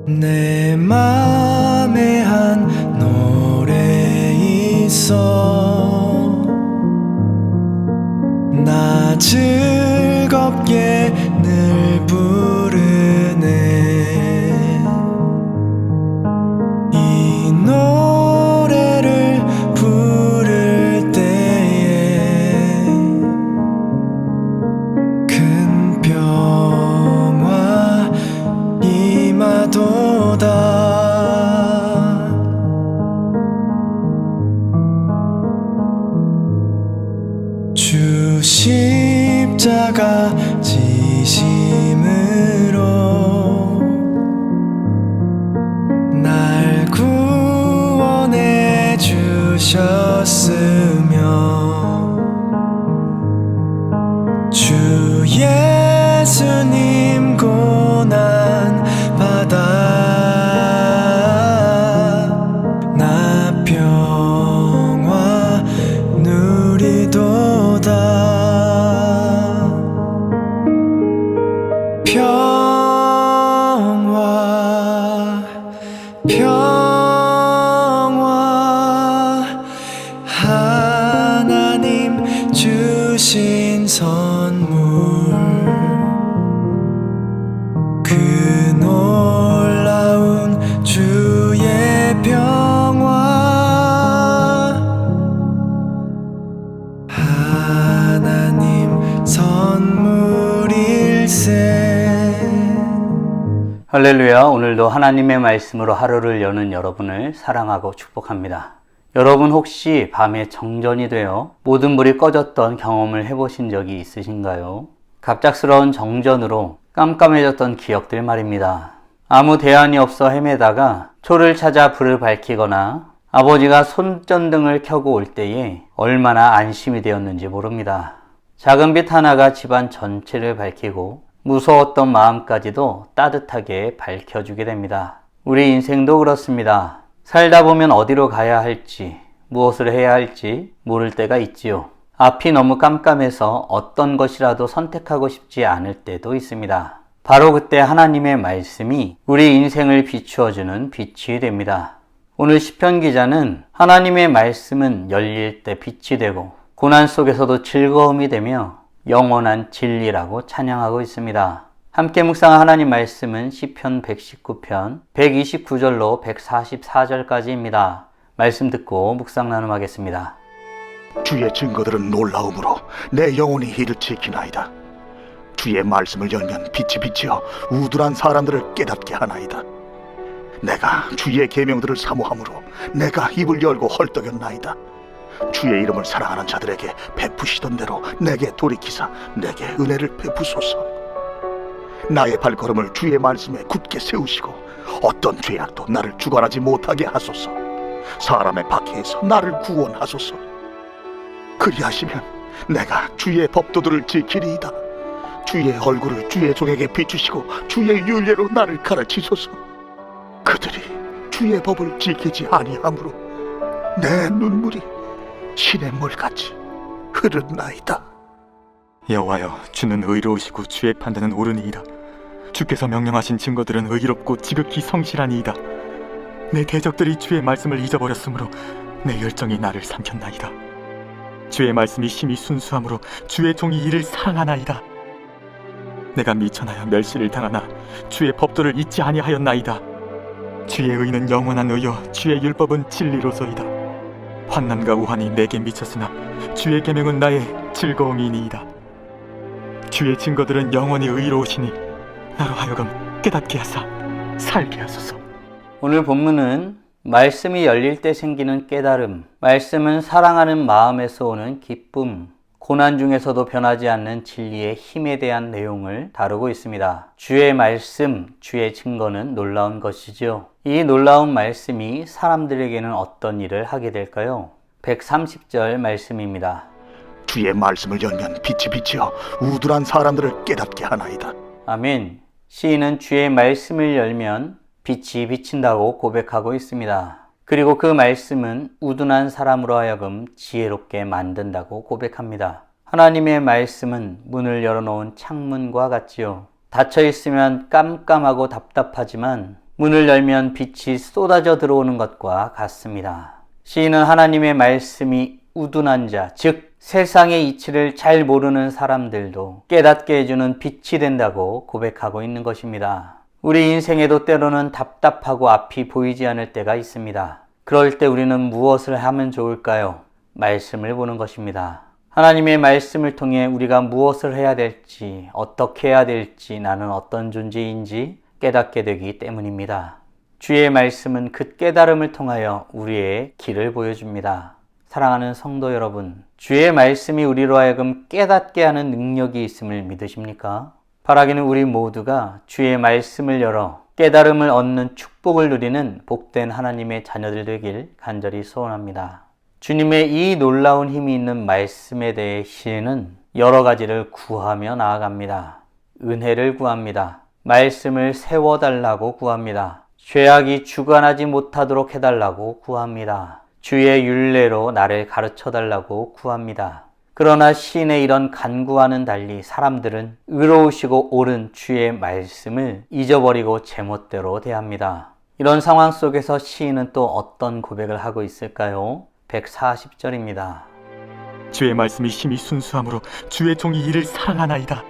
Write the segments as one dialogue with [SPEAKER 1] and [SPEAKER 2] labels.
[SPEAKER 1] 내 맘에 한 노래 있어. 나 즐겁게 늘 부르네. 이 노래를 부를 때에 큰 평화 임하도다. 주 십자가 지심으로 날 구원해 주셨으며 주 예수님 고난 받아 나 평화 누리도다. 평화 평화 하나님 주신 선물. 그 놀라운 주의 평화 하나님 선물일세.
[SPEAKER 2] 할렐루야. 오늘도 하나님의 말씀으로 하루를 여는 여러분을 사랑하고 축복합니다. 여러분 혹시 밤에 정전이 되어 모든 불이 꺼졌던 경험을 해보신 적이 있으신가요? 갑작스러운 정전으로 깜깜해졌던 기억들 말입니다. 아무 대안이 없어 헤매다가 초를 찾아 불을 밝히거나 아버지가 손전등을 켜고 올 때에 얼마나 안심이 되었는지 모릅니다. 작은 빛 하나가 집안 전체를 밝히고 무서웠던 마음까지도 따뜻하게 밝혀주게 됩니다. 우리 인생도 그렇습니다. 살다 보면 어디로 가야 할지, 무엇을 해야 할지 모를 때가 있지요. 앞이 너무 깜깜해서 어떤 것이라도 선택하고 싶지 않을 때도 있습니다. 바로 그때 하나님의 말씀이 우리 인생을 비추어주는 빛이 됩니다. 오늘 시편 기자는 하나님의 말씀은 열릴 때 빛이 되고 고난 속에서도 즐거움이 되며 영원한 진리라고 찬양하고 있습니다. 함께 묵상한 하나님 말씀은 시편 119편 129절로 144절까지입니다. 말씀 듣고 묵상 나눔하겠습니다.
[SPEAKER 3] 주의 증거들은 놀라움으로 내 영혼이 이를 지키나이다. 주의 말씀을 열면 빛이 비치어 우둔한 사람들을 깨닫게 하나이다. 내가 주의 계명들을 사모함으로 내가 입을 열고 헐떡였나이다. 주의 이름을 사랑하는 자들에게 베푸시던 대로 내게 돌이키사 내게 은혜를 베푸소서. 나의 발걸음을 주의 말씀에 굳게 세우시고 어떤 죄악도 나를 주관하지 못하게 하소서. 사람의 박해에서 나를 구원하소서. 그리하시면 내가 주의 법도들을 지키리이다. 주의 얼굴을 주의 종에게 비추시고 주의 윤례로 나를 가르치소서. 그들이 주의 법을 지키지 아니하므로 내 눈물이 신의 물같이 흐르나이다.
[SPEAKER 4] 여호와여, 주는 의로우시고 주의 판단은 옳으니이다. 주께서 명령하신 증거들은 의롭고 지극히 성실하니이다. 내 대적들이 주의 말씀을 잊어버렸으므로 내 열정이 나를 삼켰나이다. 주의 말씀이 심히 순수함으로 주의 종이 이를 사랑하나이다. 내가 미천하여 멸시를 당하나 주의 법도를 잊지 아니하였나이다. 주의 의는 영원한 의요 주의 율법은 진리로소이다. 환난과 우환이 내게 미쳤으나 주의 계명은 나의 즐거움이니이다. 주의 증거들은 영원히 의로우시니 나로 하여금 깨닫게 하사 살게 하소서.
[SPEAKER 2] 오늘 본문은 말씀이 열릴 때 생기는 깨달음, 말씀은 사랑하는 마음에서 오는 기쁨, 고난 중에서도 변하지 않는 진리의 힘에 대한 내용을 다루고 있습니다. 주의 말씀, 주의 증거는 놀라운 것이죠. 이 놀라운 말씀이 사람들에게는 어떤 일을 하게 될까요? 130절 말씀입니다.
[SPEAKER 3] 주의 말씀을 열면 빛이 비치어 우둔한 사람들을 깨닫게 하나이다.
[SPEAKER 2] 아멘. 시인은 주의 말씀을 열면 빛이 비친다고 고백하고 있습니다. 그리고 그 말씀은 우둔한 사람으로 하여금 지혜롭게 만든다고 고백합니다. 하나님의 말씀은 문을 열어놓은 창문과 같지요. 닫혀 있으면 깜깜하고 답답하지만 문을 열면 빛이 쏟아져 들어오는 것과 같습니다. 시인은 하나님의 말씀이 우둔한 자, 즉 세상의 이치를 잘 모르는 사람들도 깨닫게 해주는 빛이 된다고 고백하고 있는 것입니다. 우리 인생에도 때로는 답답하고 앞이 보이지 않을 때가 있습니다. 그럴 때 우리는 무엇을 하면 좋을까요? 말씀을 보는 것입니다. 하나님의 말씀을 통해 우리가 무엇을 해야 될지, 어떻게 해야 될지, 나는 어떤 존재인지 깨닫게 되기 때문입니다. 주의 말씀은 그 깨달음을 통하여 우리의 길을 보여줍니다. 사랑하는 성도 여러분, 주의 말씀이 우리로 하여금 깨닫게 하는 능력이 있음을 믿으십니까? 바라기는 우리 모두가 주의 말씀을 열어 깨달음을 얻는 축복을 누리는 복된 하나님의 자녀들 되길 간절히 소원합니다. 주님의 이 놀라운 힘이 있는 말씀에 대해 시인은 여러 가지를 구하며 나아갑니다. 은혜를 구합니다. 말씀을 세워달라고 구합니다. 죄악이 주관하지 못하도록 해달라고 구합니다. 주의 율례로 나를 가르쳐달라고 구합니다. 그러나 시인의 이런 간구와는 달리 사람들은 의로우시고 옳은 주의 말씀을 잊어버리고 제멋대로 대합니다. 이런 상황 속에서 시인은 또 어떤 고백을 하고 있을까요? 140절입니다.
[SPEAKER 4] 주의 말씀이 심히 순수함으로 주의 종이 이를 사랑하나이다.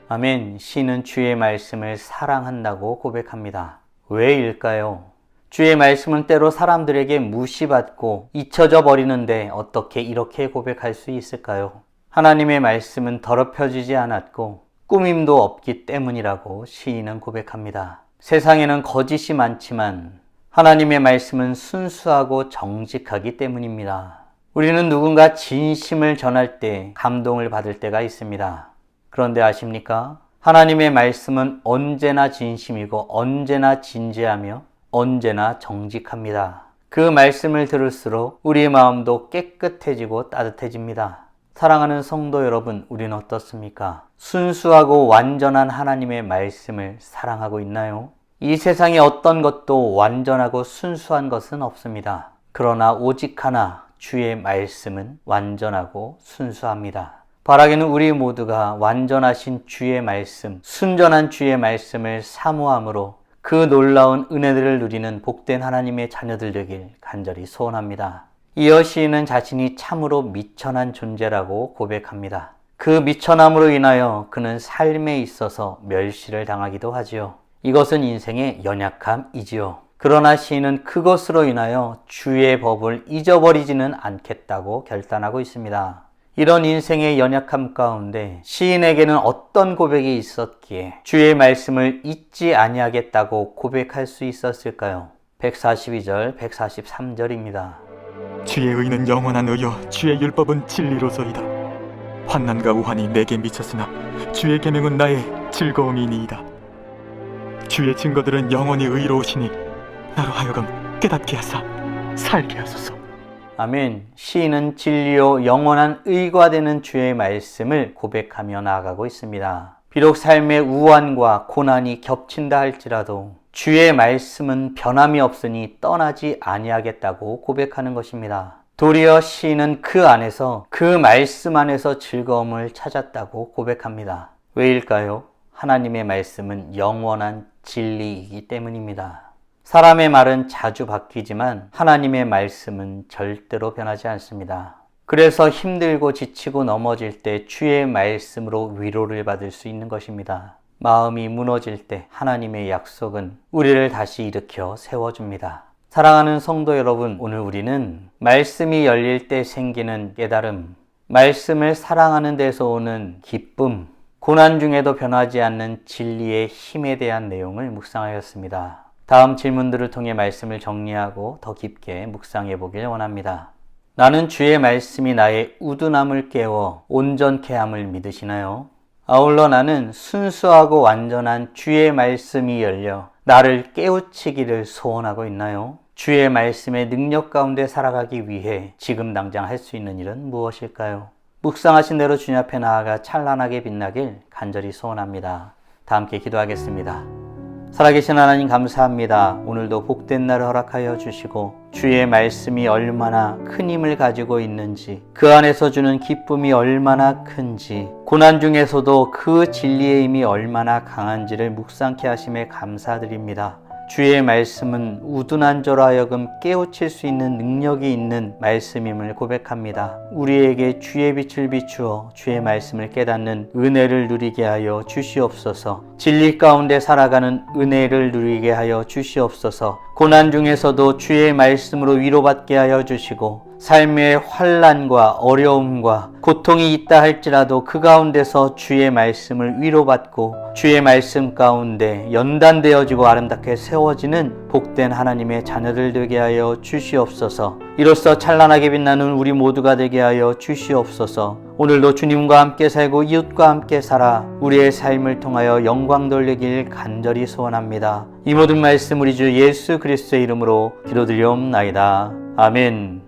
[SPEAKER 2] 아멘. 시인은 주의 말씀을 사랑한다고 고백합니다. 왜일까요? 주의 말씀은 때로 사람들에게 무시받고 잊혀져 버리는데 어떻게 이렇게 고백할 수 있을까요? 하나님의 말씀은 더럽혀지지 않았고 꾸밈도 없기 때문이라고 시인은 고백합니다. 세상에는 거짓이 많지만 하나님의 말씀은 순수하고 정직하기 때문입니다. 우리는 누군가 진심을 전할 때 감동을 받을 때가 있습니다. 그런데 아십니까? 하나님의 말씀은 언제나 진심이고 언제나 진지하며 언제나 정직합니다. 그 말씀을 들을수록 우리의 마음도 깨끗해지고 따뜻해집니다. 사랑하는 성도 여러분, 우리는 어떻습니까? 순수하고 완전한 하나님의 말씀을 사랑하고 있나요? 이 세상에 어떤 것도 완전하고 순수한 것은 없습니다. 그러나 오직 하나, 주의 말씀은 완전하고 순수합니다. 바라기는 우리 모두가 완전하신 주의 말씀, 순전한 주의 말씀을 사모함으로 그 놀라운 은혜들을 누리는 복된 하나님의 자녀들 되길 간절히 소원합니다. 이어 시인은 자신이 참으로 미천한 존재라고 고백합니다. 그 미천함으로 인하여 그는 삶에 있어서 멸시를 당하기도 하지요. 이것은 인생의 연약함이지요. 그러나 시인은 그것으로 인하여 주의 법을 잊어버리지는 않겠다고 결단하고 있습니다. 이런 인생의 연약함 가운데 시인에게는 어떤 고백이 있었기에 주의 말씀을 잊지 아니하겠다고 고백할 수 있었을까요? 142절, 143절입니다.
[SPEAKER 4] 주의 의는 영원한 의요 주의 율법은 진리로소이다. 환난과 우환이 내게 미쳤으나 주의 계명은 나의 즐거움이니이다. 주의 증거들은 영원히 의로우시니 나로 하여금 깨닫게 하사 살게 하소서.
[SPEAKER 2] 아멘. 시인은 진리요 영원한 의가 되는 주의 말씀을 고백하며 나아가고 있습니다. 비록 삶의 우환과 고난이 겹친다 할지라도 주의 말씀은 변함이 없으니 떠나지 아니하겠다고 고백하는 것입니다. 도리어 시인은 그 안에서, 그 말씀 안에서 즐거움을 찾았다고 고백합니다. 왜일까요? 하나님의 말씀은 영원한 진리이기 때문입니다. 사람의 말은 자주 바뀌지만 하나님의 말씀은 절대로 변하지 않습니다. 그래서 힘들고 지치고 넘어질 때 주의 말씀으로 위로를 받을 수 있는 것입니다. 마음이 무너질 때 하나님의 약속은 우리를 다시 일으켜 세워줍니다. 사랑하는 성도 여러분, 오늘 우리는 말씀이 열릴 때 생기는 깨달음, 말씀을 사랑하는 데서 오는 기쁨, 고난 중에도 변하지 않는 진리의 힘에 대한 내용을 묵상하였습니다. 다음 질문들을 통해 말씀을 정리하고 더 깊게 묵상해 보길 원합니다. 나는 주의 말씀이 나의 우둔함을 깨워 온전케 함을 믿으시나요? 아울러 나는 순수하고 완전한 주의 말씀이 열려 나를 깨우치기를 소원하고 있나요? 주의 말씀의 능력 가운데 살아가기 위해 지금 당장 할 수 있는 일은 무엇일까요? 묵상하신 대로 주님 앞에 나아가 찬란하게 빛나길 간절히 소원합니다. 다 함께 기도하겠습니다. 살아계신 하나님 감사합니다. 오늘도 복된 날을 허락하여 주시고 주의 말씀이 얼마나 큰 힘을 가지고 있는지, 그 안에서 주는 기쁨이 얼마나 큰지, 고난 중에서도 그 진리의 힘이 얼마나 강한지를 묵상케 하심에 감사드립니다. 주의 말씀은 우둔한 자로 하여금 깨우칠 수 있는 능력이 있는 말씀임을 고백합니다. 우리에게 주의 빛을 비추어 주의 말씀을 깨닫는 은혜를 누리게 하여 주시옵소서. 진리 가운데 살아가는 은혜를 누리게 하여 주시옵소서. 고난 중에서도 주의 말씀으로 위로받게 하여 주시고 삶의 환난과 어려움과 고통이 있다 할지라도 그 가운데서 주의 말씀을 위로받고 주의 말씀 가운데 연단되어지고 아름답게 세워지는 복된 하나님의 자녀들 되게 하여 주시옵소서. 이로써 찬란하게 빛나는 우리 모두가 되게 하여 주시옵소서. 오늘도 주님과 함께 살고 이웃과 함께 살아 우리의 삶을 통하여 영광 돌리길 간절히 소원합니다. 이 모든 말씀 우리 주 예수 그리스도의 이름으로 기도드리옵나이다. 아멘.